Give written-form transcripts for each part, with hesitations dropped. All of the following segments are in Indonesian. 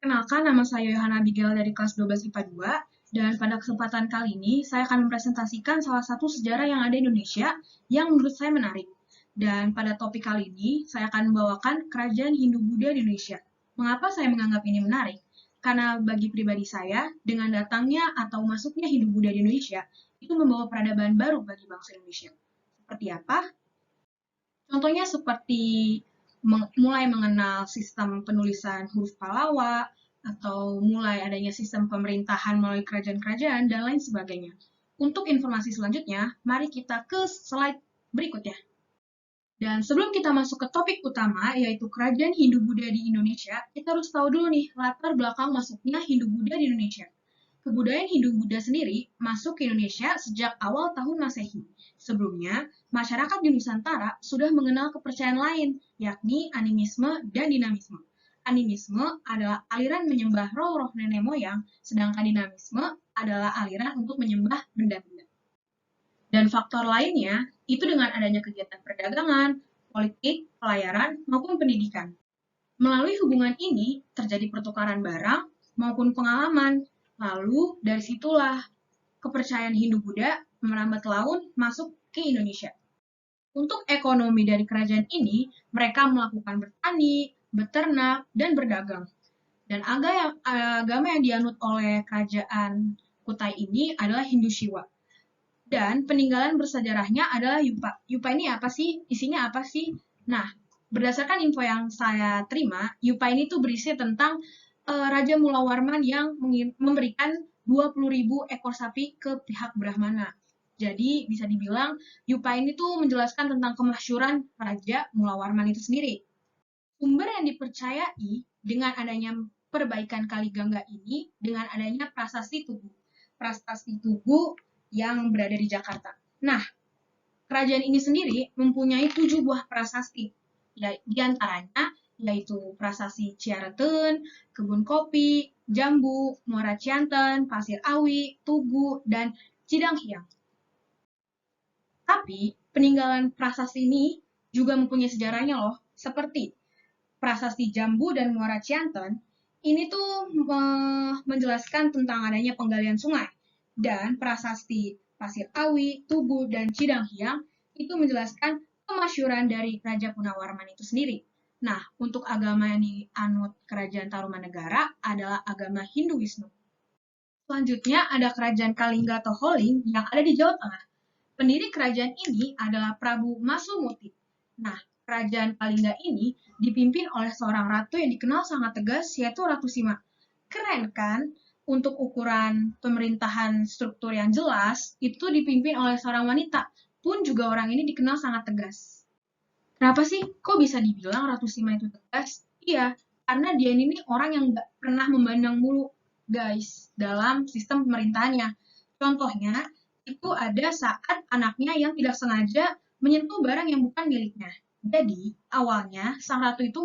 Kenalkan, nama saya Yohana Abigail dari kelas 12 IPA 2, dan pada kesempatan kali ini saya akan mempresentasikan salah satu sejarah yang ada di Indonesia yang menurut saya menarik. Dan pada topik kali ini, saya akan membawakan kerajaan Hindu-Buddha di Indonesia. Mengapa saya menganggap ini menarik? Karena bagi pribadi saya, dengan datangnya atau masuknya Hindu-Buddha di Indonesia, itu membawa peradaban baru bagi bangsa Indonesia. Seperti apa? Contohnya seperti mulai mengenal sistem penulisan huruf Pallawa, atau mulai adanya sistem pemerintahan melalui kerajaan-kerajaan, dan lain sebagainya. Untuk informasi selanjutnya, mari kita ke slide berikutnya. Dan sebelum kita masuk ke topik utama, yaitu kerajaan Hindu-Buddha di Indonesia, kita harus tahu dulu nih latar belakang masuknya Hindu-Buddha di Indonesia. Kebudayaan Hindu-Buddha sendiri masuk ke Indonesia sejak awal tahun Masehi. Sebelumnya, masyarakat di Nusantara sudah mengenal kepercayaan lain, yakni animisme dan dinamisme. Animisme adalah aliran menyembah roh-roh nenek moyang, sedangkan dinamisme adalah aliran untuk menyembah benda-benda. Dan faktor lainnya, itu dengan adanya kegiatan perdagangan, politik, pelayaran, maupun pendidikan. Melalui hubungan ini, terjadi pertukaran barang maupun pengalaman. Lalu, dari situlah kepercayaan Hindu-Buddha merambat laun masuk ke Indonesia. Untuk ekonomi dari kerajaan ini, mereka melakukan bertani, beternak, dan berdagang. Dan agama yang dianut oleh kerajaan Kutai ini adalah Hindu Shiva. Dan peninggalan bersejarahnya adalah Yupa. Yupa ini apa sih? Isinya apa sih? Nah, berdasarkan info yang saya terima, Yupa ini tuh berisi tentang Raja Mulawarman yang memberikan 20.000 ekor sapi ke pihak Brahmana. Jadi bisa dibilang Yupa ini tuh menjelaskan tentang kemasyhuran Raja Mulawarman itu sendiri. Sumber yang dipercayai dengan adanya perbaikan Kaligangga ini dengan adanya Prasasti Tugu. Prasasti Tugu yang berada di Jakarta. Nah, kerajaan ini sendiri mempunyai 7 buah prasasti. Ya, di antaranya yaitu Prasasti Ciareteun, Kebun Kopi, Jambu, Muara Cianten, Pasir Awi, Tugu, dan Cidanghiang. Tapi, peninggalan prasasti ini juga mempunyai sejarahnya loh, seperti Prasasti Jambu dan Muara Cianten, ini tuh menjelaskan tentang adanya penggalian sungai. Dan prasasti Pasir Awi, Tugu, dan Cidanghiang itu menjelaskan kemasyhuran dari Raja Punawarman itu sendiri. Nah, untuk agama yang dianut Kerajaan Tarumanegara adalah agama Hindu-Wisnu. Selanjutnya ada Kerajaan Kalingga atau Holling yang ada di Jawa Tengah. Pendiri kerajaan ini adalah Prabu Masumuti. Nah, Kerajaan Kalingga ini dipimpin oleh seorang ratu yang dikenal sangat tegas, yaitu Ratu Sima. Keren kan? Untuk ukuran pemerintahan struktur yang jelas, itu dipimpin oleh seorang wanita, pun juga orang ini dikenal sangat tegas. Kenapa sih kok bisa dibilang Ratu Sima itu tegas? Iya, karena dia ini orang yang gak pernah memandang bulu, guys, dalam sistem pemerintahannya. Contohnya, itu ada saat anaknya yang tidak sengaja menyentuh barang yang bukan miliknya. Jadi, awalnya sang ratu itu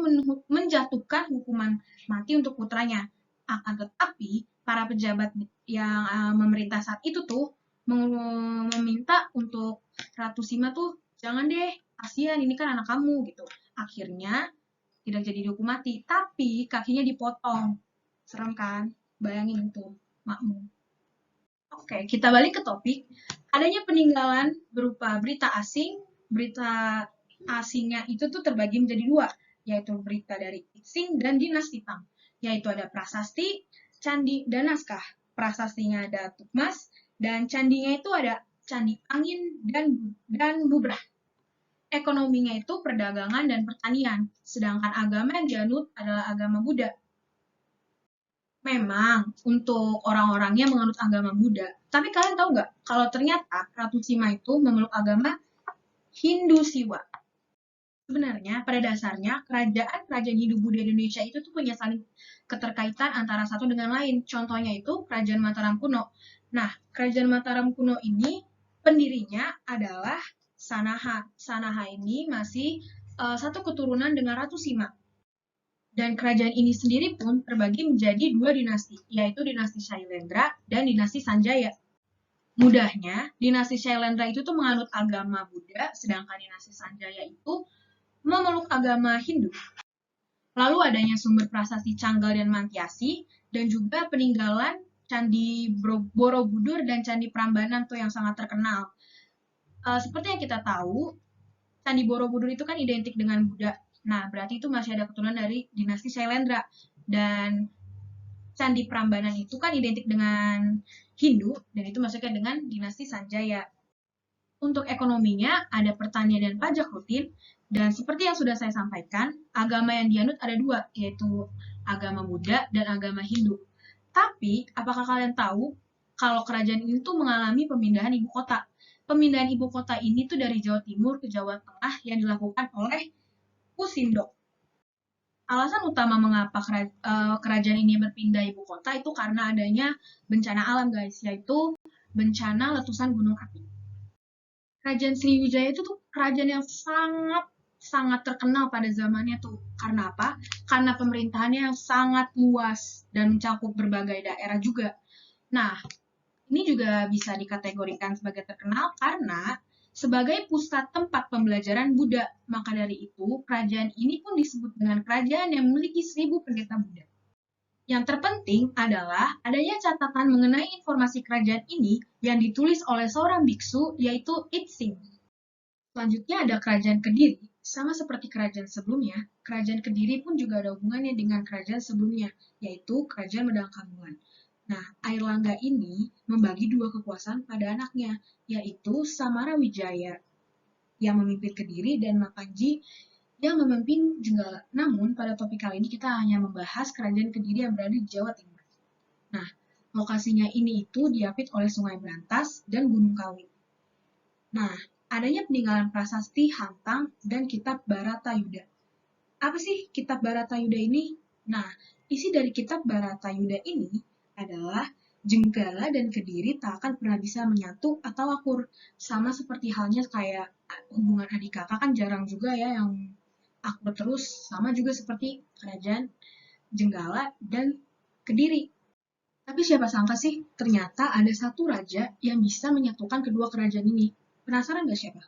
menjatuhkan hukuman mati untuk putranya. Akan tetapi, para pejabat yang memerintah saat itu tuh meminta untuk Ratu Sima tuh, jangan deh, kasihan ini kan anak kamu gitu. Akhirnya tidak jadi dihukum mati, tapi kakinya dipotong. Serem kan? Bayangin itu, makmum. Oke, kita balik ke topik. Adanya peninggalan berupa berita asing. Berita asingnya itu tuh terbagi menjadi dua, yaitu berita dari Itsing dan Dinasti Tang. Yaitu ada prasasti, candi, dan naskah. Prasastinya ada Tukmas, dan candinya itu ada Candi Angin dan Bubrah. Ekonominya itu perdagangan dan pertanian, sedangkan agama yang dianut adalah agama Buddha. Memang untuk orang-orangnya menganut agama Buddha, tapi kalian tahu nggak kalau ternyata Ratu Sima itu memeluk agama Hindu Siwa. Sebenarnya pada dasarnya kerajaan Hindu-Buddha di Indonesia itu tuh punya saling keterkaitan antara satu dengan lain. Contohnya itu Kerajaan Mataram kuno. Nah, Kerajaan Mataram kuno ini pendirinya adalah Sanaha. Sanaha ini masih satu keturunan dengan Ratu Sima. Dan kerajaan ini sendiri pun terbagi menjadi dua dinasti, yaitu dinasti Shailendra dan dinasti Sanjaya. Mudahnya, dinasti Shailendra itu tuh menganut agama Buddha, sedangkan dinasti Sanjaya itu memeluk agama Hindu. Lalu adanya sumber prasasti Canggal dan Mantiasi, dan juga peninggalan Candi Borobudur dan Candi Prambanan tuh yang sangat terkenal. Seperti yang kita tahu, Candi Borobudur itu kan identik dengan Buddha. Nah, berarti itu masih ada keturunan dari dinasti Shailendra. Dan Candi Prambanan itu kan identik dengan Hindu, dan itu masuknya dengan dinasti Sanjaya. Untuk ekonominya, ada pertanian dan pajak rutin, dan seperti yang sudah saya sampaikan, agama yang dianut ada dua, yaitu agama Buddha dan agama Hindu. Tapi, apakah kalian tahu kalau kerajaan ini tuh mengalami pemindahan ibu kota? Pemindahan ibu kota ini tuh dari Jawa Timur ke Jawa Tengah yang dilakukan oleh Kusindok. Alasan utama mengapa kerajaan ini berpindah ibu kota itu karena adanya bencana alam, guys, yaitu bencana letusan gunung api. Kerajaan Sriwijaya itu tuh kerajaan yang sangat terkenal pada zamannya tuh. Karena apa? Karena pemerintahannya yang sangat luas dan mencakup berbagai daerah juga. Nah, ini juga bisa dikategorikan sebagai terkenal karena sebagai pusat tempat pembelajaran Buddha. Maka dari itu, kerajaan ini pun disebut dengan kerajaan yang memiliki 1000 pendeta Buddha. Yang terpenting adalah adanya catatan mengenai informasi kerajaan ini yang ditulis oleh seorang biksu, yaitu Itsing. Selanjutnya ada kerajaan Kediri. Sama seperti kerajaan sebelumnya, kerajaan Kediri pun juga ada hubungannya dengan kerajaan sebelumnya, yaitu kerajaan Medang Kambuhan. Nah, Airlangga ini membagi dua kekuasaan pada anaknya, yaitu Samarawijaya yang memimpin Kediri dan Makanji yang memimpin Jenggala. Namun, pada topik kali ini kita hanya membahas kerajaan Kediri yang berada di Jawa Timur. Nah, lokasinya ini itu diapit oleh Sungai Berantas dan Gunung Kawi. Nah, adanya peninggalan prasasti Hantang dan Kitab Baratayuda. Apa sih Kitab Baratayuda ini? Nah, isi dari Kitab Baratayuda ini adalah Jenggala dan Kediri tak akan pernah bisa menyatu atau akur. Sama seperti halnya kayak hubungan adik kakak kan jarang juga ya yang akur terus. Sama juga seperti kerajaan Jenggala dan Kediri. Tapi siapa sangka sih, ternyata ada satu raja yang bisa menyatukan kedua kerajaan ini. Penasaran gak siapa?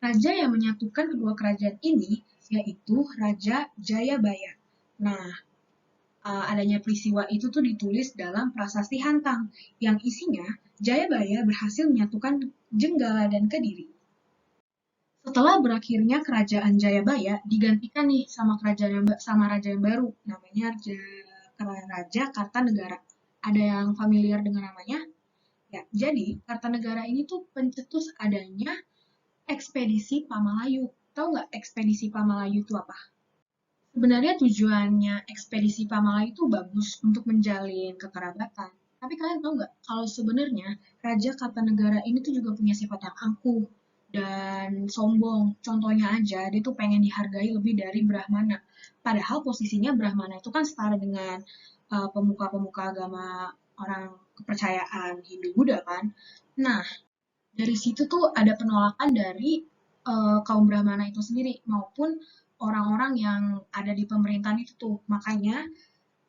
Raja yang menyatukan kedua kerajaan ini yaitu Raja Jayabaya. Nah, adanya peristiwa itu tuh ditulis dalam Prasasti Hantang, yang isinya Jayabaya berhasil menyatukan Jenggala dan Kediri. Setelah berakhirnya kerajaan Jayabaya digantikan nih sama raja yang baru, namanya Raja Kartanegara. Ada yang familiar dengan namanya? Ya, jadi Kartanegara ini tuh pencetus adanya ekspedisi Pamalayu. Tahu nggak ekspedisi Pamalayu itu apa? Sebenarnya tujuannya ekspedisi Pamalayu itu bagus untuk menjalin kekerabatan. Tapi kalian tahu nggak kalau sebenarnya Raja Kartanegara ini tuh juga punya sifat yang angkuh dan sombong. Contohnya aja, dia tuh pengen dihargai lebih dari Brahmana. Padahal posisinya Brahmana itu kan setara dengan pemuka-pemuka agama orang kepercayaan Hindu-Buddha kan. Nah, dari situ tuh ada penolakan dari kaum Brahmana itu sendiri maupun orang-orang yang ada di pemerintahan itu tuh. Makanya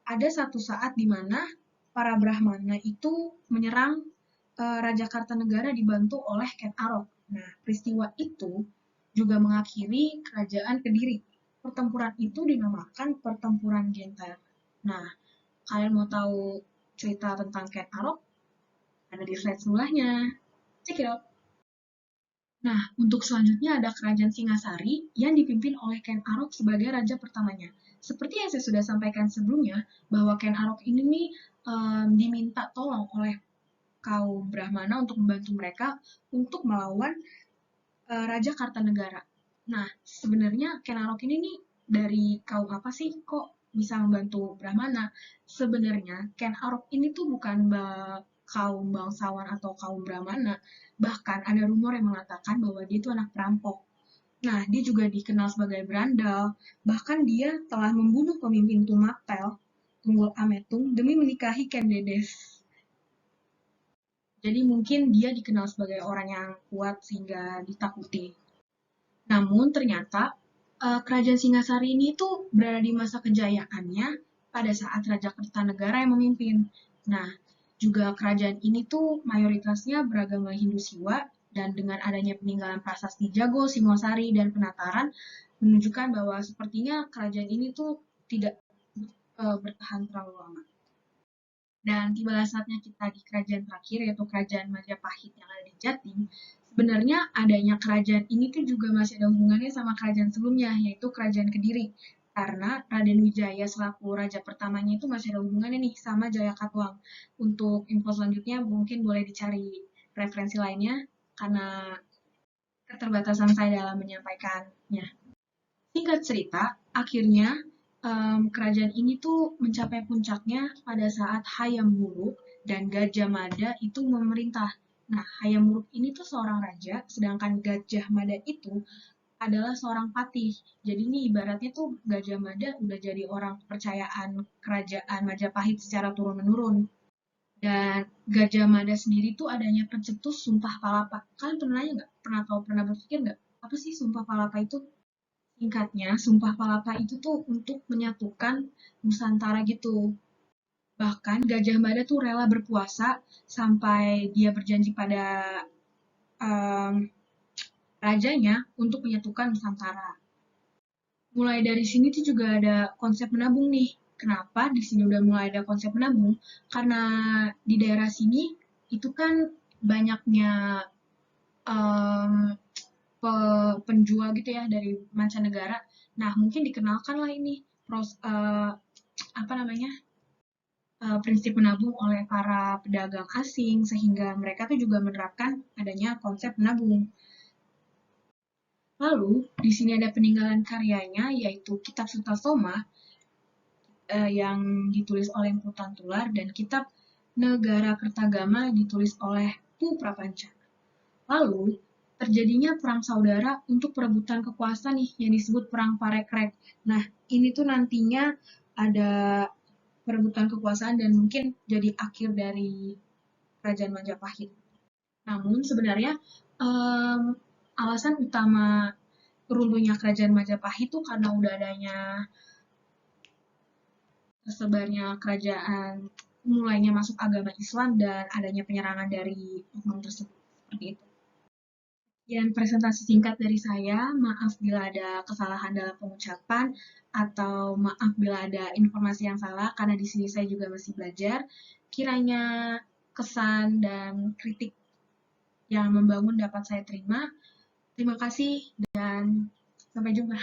ada satu saat di mana para Brahmana itu menyerang Raja Kartanegara dibantu oleh Ken Arok. Nah, peristiwa itu juga mengakhiri kerajaan Kediri. Pertempuran itu dinamakan Pertempuran Genter. Nah, kalian mau tahu cerita tentang Ken Arok? Ada di slide sebelahnya. Check it out. Nah, untuk selanjutnya ada Kerajaan Singasari yang dipimpin oleh Ken Arok sebagai raja pertamanya. Seperti yang saya sudah sampaikan sebelumnya, bahwa Ken Arok ini nih diminta tolong oleh kaum Brahmana untuk membantu mereka untuk melawan Raja Kartanegara. Nah, sebenarnya Ken Arok ini nih dari kaum apa sih kok bisa membantu Brahmana? Sebenarnya Ken Arok ini tuh bukan kaum bangsawan atau kaum Brahmana. Bahkan ada rumor yang mengatakan bahwa dia itu anak perampok. Nah, dia juga dikenal sebagai berandal. Bahkan dia telah membunuh pemimpin Tumapel, Tunggul Ametung, demi menikahi Ken Dedes. Jadi mungkin dia dikenal sebagai orang yang kuat sehingga ditakuti. Namun ternyata kerajaan Singasari ini tuh berada di masa kejayaannya pada saat Raja Kertanegara yang memimpin. Nah, juga kerajaan ini tuh mayoritasnya beragama Hindu Siwa dan dengan adanya peninggalan prasasti Jago, Singosari, dan Penataran, menunjukkan bahwa sepertinya kerajaan ini tuh tidak bertahan terlalu lama. Dan tibalah saatnya kita di kerajaan terakhir, yaitu kerajaan Majapahit yang ada di Jatim. Sebenarnya adanya kerajaan ini tuh juga masih ada hubungannya sama kerajaan sebelumnya, yaitu kerajaan Kediri. Karena Raden Wijaya selaku raja pertamanya itu masih ada hubungannya nih sama Jaya Katuang. Untuk info selanjutnya mungkin boleh dicari referensi lainnya, karena keterbatasan saya dalam menyampaikannya. Singkat cerita, akhirnya kerajaan ini tuh mencapai puncaknya pada saat Hayam Wuruk dan Gajah Mada itu memerintah. Nah, Hayam Wuruk ini tuh seorang raja, sedangkan Gajah Mada itu adalah seorang patih. Jadi ini ibaratnya tuh Gajah Mada udah jadi orang kepercayaan kerajaan Majapahit secara turun-menurun. Dan Gajah Mada sendiri tuh adanya pencetus Sumpah Palapa. Kalian pernah nanya nggak? Pernah berpikir nggak? Apa sih Sumpah Palapa itu? Singkatnya, Sumpah Palapa itu tuh untuk menyatukan Nusantara gitu. Bahkan Gajah Mada tuh rela berpuasa sampai dia berjanji pada um, rajanya untuk menyatukan Nusantara. Mulai dari sini tuh juga ada konsep menabung nih. Kenapa di sini udah mulai ada konsep menabung? Karena di daerah sini itu kan banyaknya um, penjual gitu ya dari mancanegara. Nah, mungkin dikenalkan lah ini apa namanya prinsip menabung oleh para pedagang asing sehingga mereka tuh juga menerapkan adanya konsep menabung. Lalu di sini ada peninggalan karyanya yaitu Kitab Sutasoma yang ditulis oleh Empu Tantular dan Kitab Negara Kertagama ditulis oleh Pu Prapanca. Lalu terjadinya perang saudara untuk perebutan kekuasaan nih yang disebut perang Parekrek. Nah, ini tuh nantinya ada perebutan kekuasaan dan mungkin jadi akhir dari kerajaan Majapahit. Namun sebenarnya alasan utama runtuhnya kerajaan Majapahit itu karena udah adanya tersebarnya kerajaan mulainya masuk agama Islam dan adanya penyerangan dari oknum tersebut. Seperti itu. Sekian presentasi singkat dari saya. Maaf bila ada kesalahan dalam pengucapan atau maaf bila ada informasi yang salah karena di sini saya juga masih belajar. Kiranya kesan dan kritik yang membangun dapat saya terima. Terima kasih dan sampai jumpa.